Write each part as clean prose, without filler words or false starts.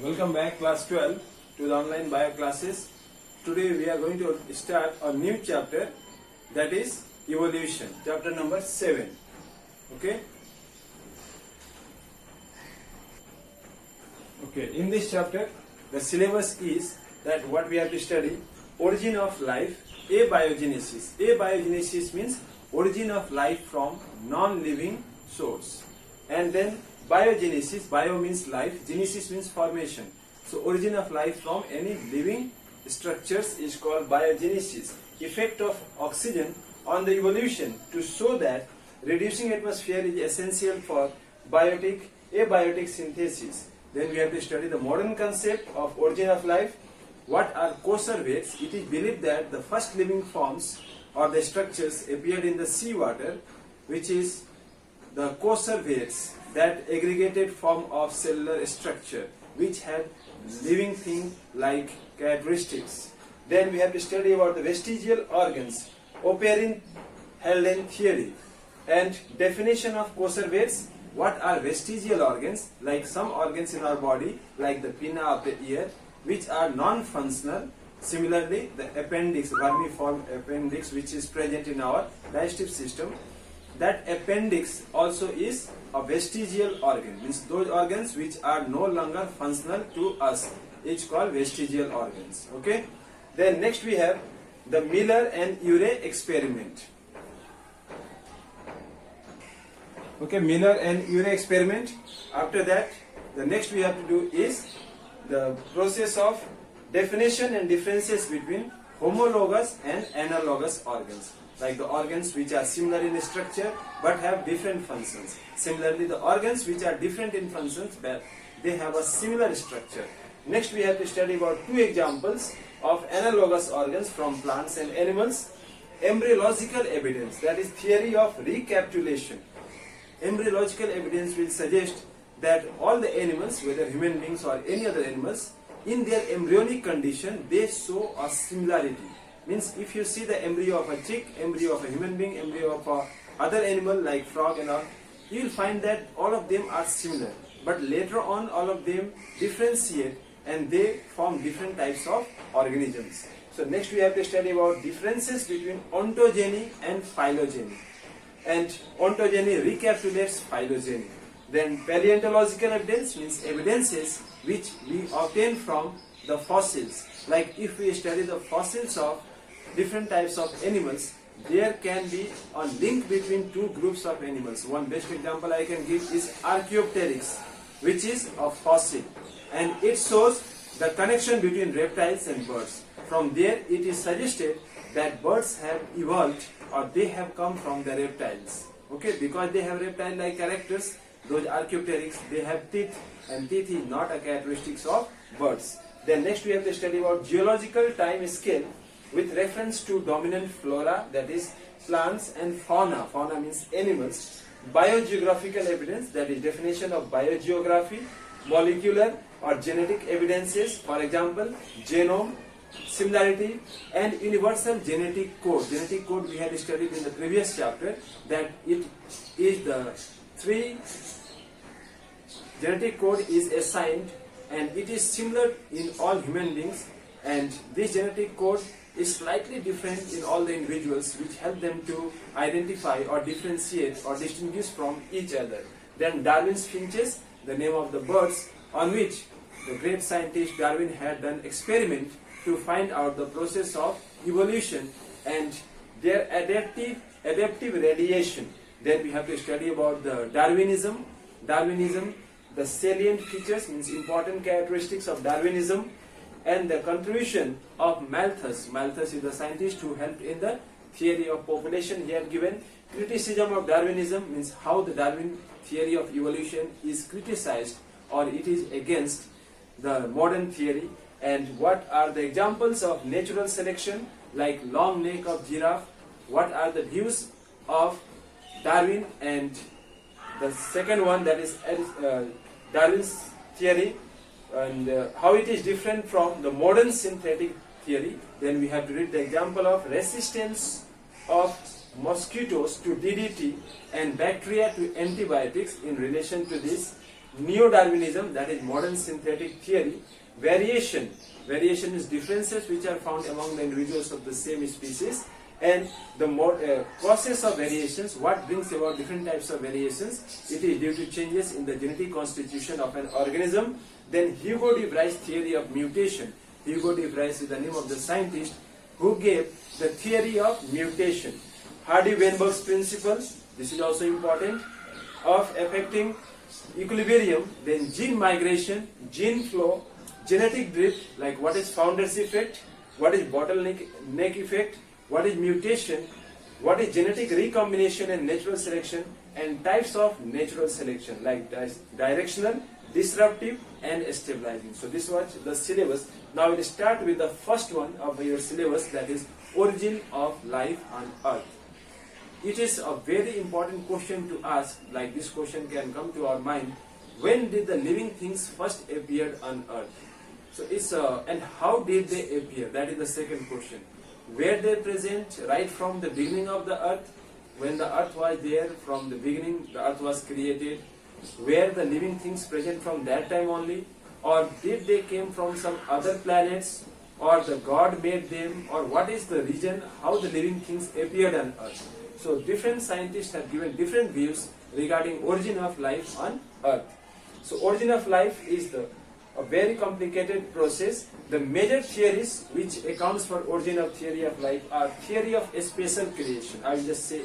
Welcome back class 12 to the online bio classes. Today we are going to start a new chapter, that is evolution, chapter number 7. Okay. In this chapter the syllabus is that what we have to study: origin of life, abiogenesis. Abiogenesis means origin of life from non-living source, and then biogenesis. Bio means life, genesis means formation. So origin of life from any living structures is called biogenesis. Effect of oxygen on the evolution, to show that reducing atmosphere is essential for abiotic synthesis. Then we have to study the modern concept of origin of life. What are conservates? It is believed that the first living forms or the structures appeared in the seawater, which is the conservates, that aggregated form of cellular structure which have living thing like characteristics. Then we have to study about the vestigial organs, Oparin-Haldane theory, and definition of conservates. What are vestigial organs? Like some organs in our body, like the pinna of the ear, which are non-functional. Similarly, the appendix, vermiform appendix, which is present in our digestive system, that appendix also is a vestigial organ. Means those organs which are no longer functional to us is called vestigial organs. Okay. Then next we have the Miller and Urey experiment. Okay, Miller and Urey experiment. After that, the next we have to do is the process of definition and differences between homologous and analogous organs, like the organs which are similar in structure but have different functions. Similarly, the organs which are different in functions but they have a similar structure. Next we have to study about two examples of analogous organs from plants and animals. Embryological evidence, that is theory of recapitulation. Embryological evidence will suggest that all the animals, whether human beings or any other animals, in their embryonic condition they show a similarity. Means if you see the embryo of a chick, embryo of a human being, embryo of a other animal like frog and all, you will find that all of them are similar. But later on all of them differentiate and they form different types of organisms. So next we have to study about differences between ontogeny and phylogeny. And ontogeny recapitulates phylogeny. Then paleontological evidence means evidences which we obtain from the fossils. Like if we study the fossils of different types of animals, there can be a link between two groups of animals. One best example I can give is Archaeopteryx, which is a fossil, and it shows the connection between reptiles and birds. From there it is suggested that birds have evolved or they have come from the reptiles. Okay, because they have reptile-like characters, those Archaeopteryx, they have teeth, and teeth is not a characteristics of birds. Then next we have to study about geological time scale with reference to dominant flora, that is plants, and fauna. Fauna means animals. Biogeographical evidence, that is definition of biogeography. Molecular or genetic evidences, for example genome, similarity, and universal genetic code. Genetic code we had studied in the previous chapter, that it is the three genetic code is assigned and it is similar in all human beings, and this genetic code is slightly different in all the individuals, which help them to identify or differentiate or distinguish from each other. Then Darwin's finches, the name of the birds on which the great scientist Darwin had done experiment to find out the process of evolution and their adaptive radiation. Then we have to study about the Darwinism, the salient features means important characteristics of Darwinism, and the contribution of Malthus. Malthus is the scientist who helped in the theory of population. He had given criticism of Darwinism, means how the Darwin theory of evolution is criticized or it is against the modern theory, and what are the examples of natural selection, like long neck of giraffe, what are the views of Darwin, and the second one, that is Darwin's theory, and how it is different from the modern synthetic theory. Then we have to read the example of resistance of mosquitoes to DDT and bacteria to antibiotics in relation to this Neo-Darwinism, that is modern synthetic theory. Variation is differences which are found among the individuals of the same species. And the process of variations, what brings about different types of variations, it is due to changes in the genetic constitution of an organism. Then Hugo de Vries theory of mutation. Hugo de Vries is the name of the scientist who gave the theory of mutation. Hardy-Weinberg's principle, this is also important, of affecting equilibrium. Then gene migration, gene flow, genetic drift, like what is founder's effect, what is bottleneck effect, what is mutation, what is genetic recombination and natural selection, and types of natural selection like directional, disruptive and stabilizing. So this was the syllabus. Now we'll start with the first one of your syllabus, that is origin of life on earth. It is a very important question to ask, like this question can come to our mind. When did the living things first appear on earth? So it's and how did they appear? That is the second question. Were they present right from the beginning of the earth? When the earth was there, from the beginning the earth was created. Were the living things present from that time only? Or did they came from some other planets? Or the God made them? Or what is the region how the living things appeared on earth? So different scientists have given different views regarding origin of life on earth. So origin of life is a very complicated process. The major theories which accounts for origin of theory of life are theory of spatial creation. I will just say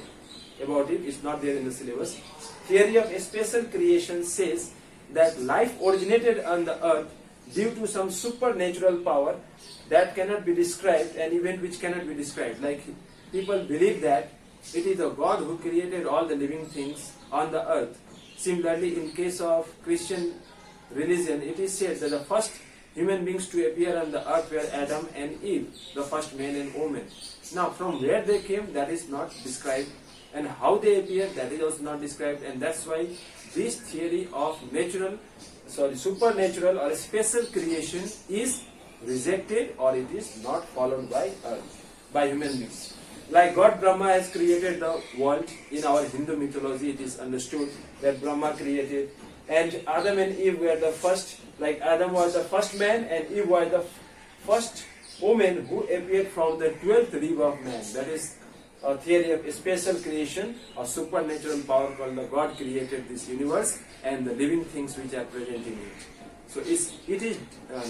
about it, it's not there in the syllabus. Theory of spatial creation says that life originated on the earth due to some supernatural power that cannot be described, an event which cannot be described. Like people believe that it is a God who created all the living things on the earth. Similarly, in case of Christian religion, it is said that the first human beings to appear on the earth were Adam and Eve, the first man and woman. Now, from where they came, that is not described, and how they appeared, that is also not described, and that's why this theory of supernatural or special creation is rejected, or it is not followed by human beings. Like God Brahma has created the world. In our Hindu mythology, it is understood that Brahma created, and Adam and Eve were the first. Like Adam was the first man and Eve was the first woman who appeared from the 12th rib of man. That is a theory of special creation, a supernatural power called the God created this universe and the living things which are present in it. So it is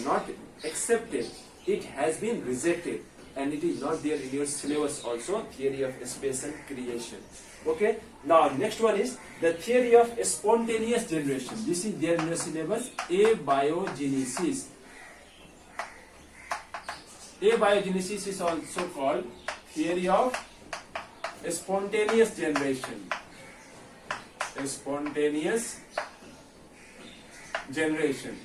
not accepted. It has been rejected. And it is not there in your syllabus also, theory of spatial creation. Okay, now next one is the theory of spontaneous generation. This is there in your syllabus, abiogenesis. Abiogenesis is also called theory of spontaneous generation. Spontaneous generation.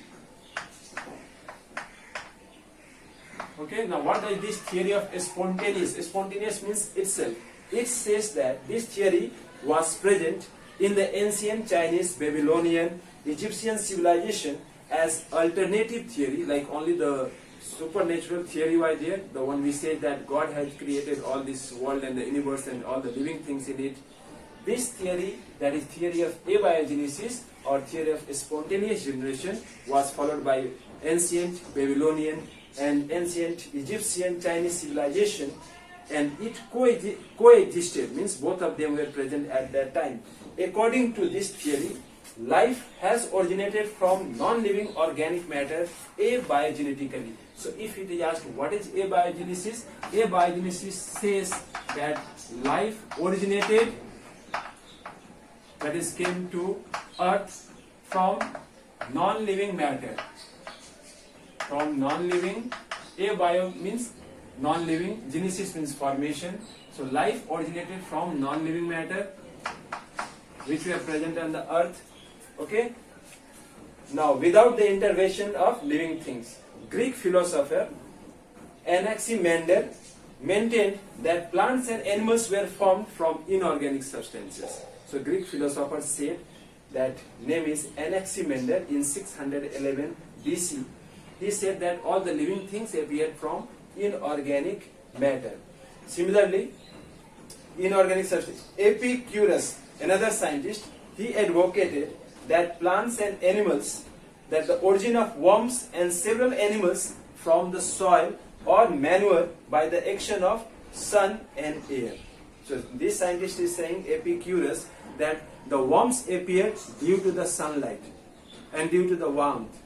Okay, now what is this theory of spontaneous? Spontaneous means itself. It says that this theory was present in the ancient Chinese, Babylonian, Egyptian civilization as alternative theory, like only the supernatural theory was there, the one we say that God has created all this world and the universe and all the living things in it. This theory, that is theory of abiogenesis or theory of spontaneous generation, was followed by ancient Babylonian and ancient Egyptian Chinese civilization, and it coexisted, means both of them were present at that time. According to this theory, life has originated from non-living organic matter abiogenetically. So if it is asked what is abiogenesis, abiogenesis says that life originated, that is came to earth from non-living matter. From non-living, abio means non-living, genesis means formation. So life originated from non-living matter which were present on the earth. Okay. Now without the intervention of living things, Greek philosopher Anaximander maintained that plants and animals were formed from inorganic substances. So Greek philosopher said, that name is Anaximander, in 611 BC. He said that all the living things appeared from inorganic matter. Similarly, inorganic substance. Epicurus, another scientist, he advocated that plants and animals, that the origin of worms and several animals from the soil or manure by the action of sun and air. So this scientist is saying, Epicurus, that the worms appeared due to the sunlight and due to the warmth,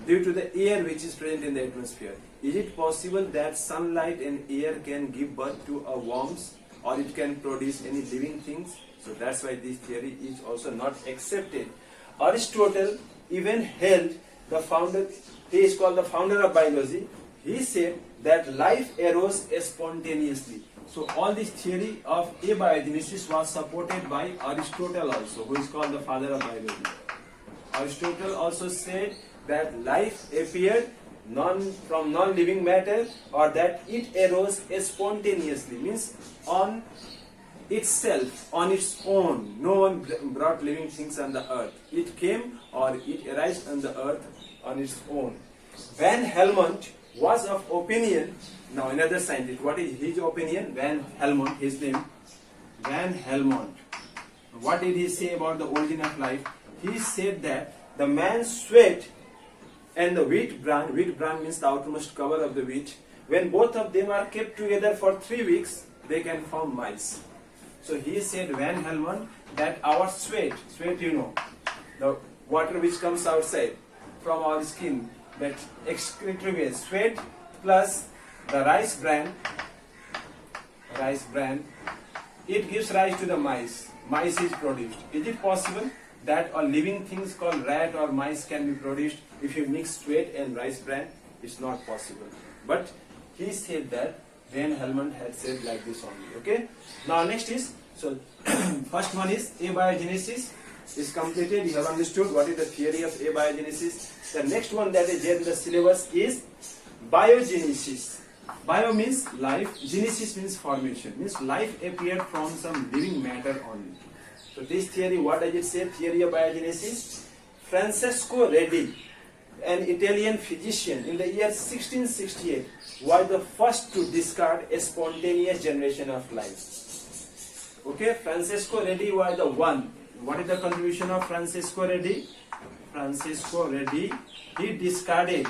due to the air which is present in the atmosphere. Is it possible that sunlight and air can give birth to a worms, or it can produce any living things? So that's why this theory is also not accepted. Aristotle even held, the founder, he is called the founder of biology, he said that life arose spontaneously. So all this theory of abiogenesis was supported by Aristotle also, who is called the father of biology. Aristotle also said that life appeared from non-living matter, or that it arose spontaneously, means on itself, on its own. No one brought living things on the earth. It came, or it arose on the earth on its own. Van Helmont was of opinion, now another scientist, what is his opinion? Van Helmont, his name, Van Helmont. What did he say about the origin of life? He said that the man's sweat and the wheat bran means the outermost cover of the wheat, when both of them are kept together for 3 weeks, they can form mice. So he said, Van Helmont, that our sweat, you know, the water which comes outside from our skin, that excretory sweat plus the rice bran, it gives rise to the mice. Mice is produced. Is it possible that a living things called rat or mice can be produced if you mix sweat and rice bran? It's not possible. But he said that, Van Helmont had said like this only. Okay. Now next is, so first one is abiogenesis is completed. You have understood what is the theory of abiogenesis. The next one that is there in the syllabus is biogenesis. Bio means life, genesis means formation, means life appeared from some living matter only. So this theory, what does it say? Theory of biogenesis. Francesco Redi, an Italian physician, in the year 1668 was the first to discard a spontaneous generation of life. Okay, Francesco Redi was the one. What is the contribution of Francesco Redi? Francesco Redi, he discarded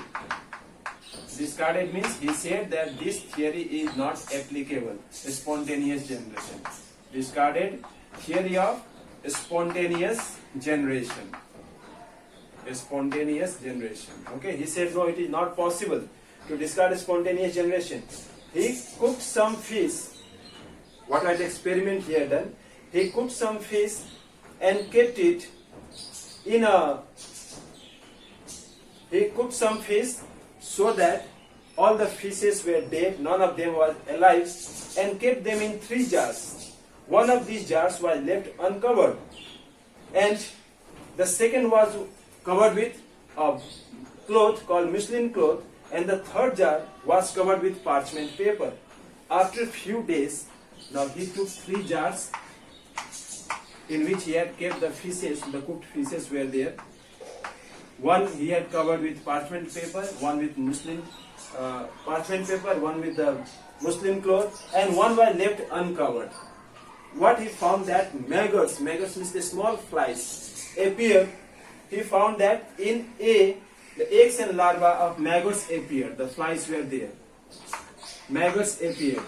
means he said that this theory is not applicable, spontaneous generation. Discarded theory of spontaneous generation. Okay, he said no, it is not possible to discard spontaneous generation. He cooked some fish. What was the experiment he had done? He cooked some fish and kept it in a. He cooked some fish so that all the fishes were dead, none of them was alive, and kept them in 3 jars. One of these jars was left uncovered, and the second was covered with a cloth called muslin cloth, and the third jar was covered with parchment paper. After a few days, now he took 3 jars in which he had kept the fishes, the cooked fishes were there. One he had covered with parchment paper, one with parchment paper, one with the muslin cloth, and one was left uncovered. What he found that maggots means the small flies, appeared. He found that in the eggs and larvae of maggots appeared. The flies were there. Maggots appeared.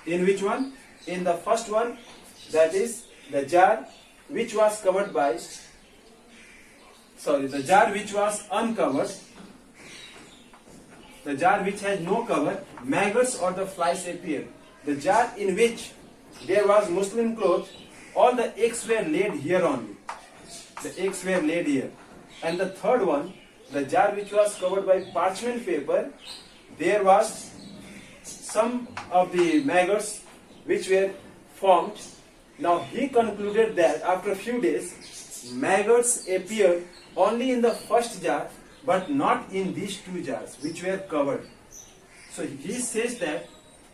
In which one? In the first one, that is the jar which was covered by, the jar which was uncovered, the jar which has no cover, maggots or the flies appeared. The jar in which there was muslin cloth, all the eggs were laid here only. The eggs were laid here. And the third one, the jar which was covered by parchment paper, there was some of the maggots which were formed. Now he concluded that after a few days, maggots appeared only in the first jar, but not in these 2 jars which were covered. So he says that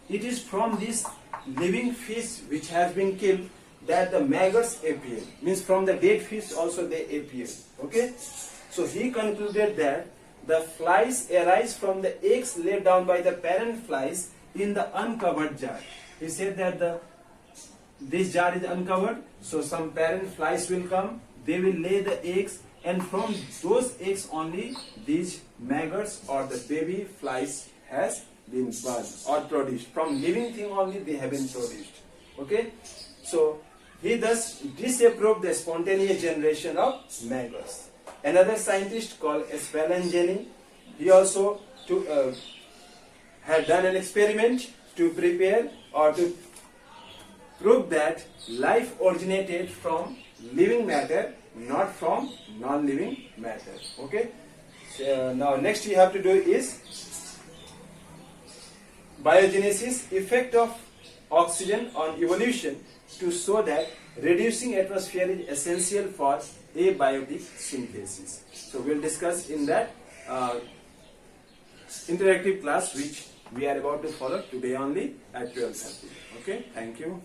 it is from this living fish which has been killed that the maggots appear. Means from the dead fish also they appear. Okay? So he concluded that the flies arise from the eggs laid down by the parent flies in the uncovered jar. He said that this jar is uncovered, so some parent flies will come, they will lay the eggs, and from those eggs only these maggots or the baby flies has been born or produced. From living thing only they have been produced. Okay, so he thus disapproved the spontaneous generation of maggots. Another scientist called Spallanzani, he also had done an experiment to prepare or to prove that life originated from living matter, not from non-living matter. Okay. So, now next you have to do is biogenesis, effect of oxygen on evolution, to show that reducing atmosphere is essential for abiotic synthesis. So we'll discuss in that interactive class which we are about to follow today only at 12:30. Okay, thank you.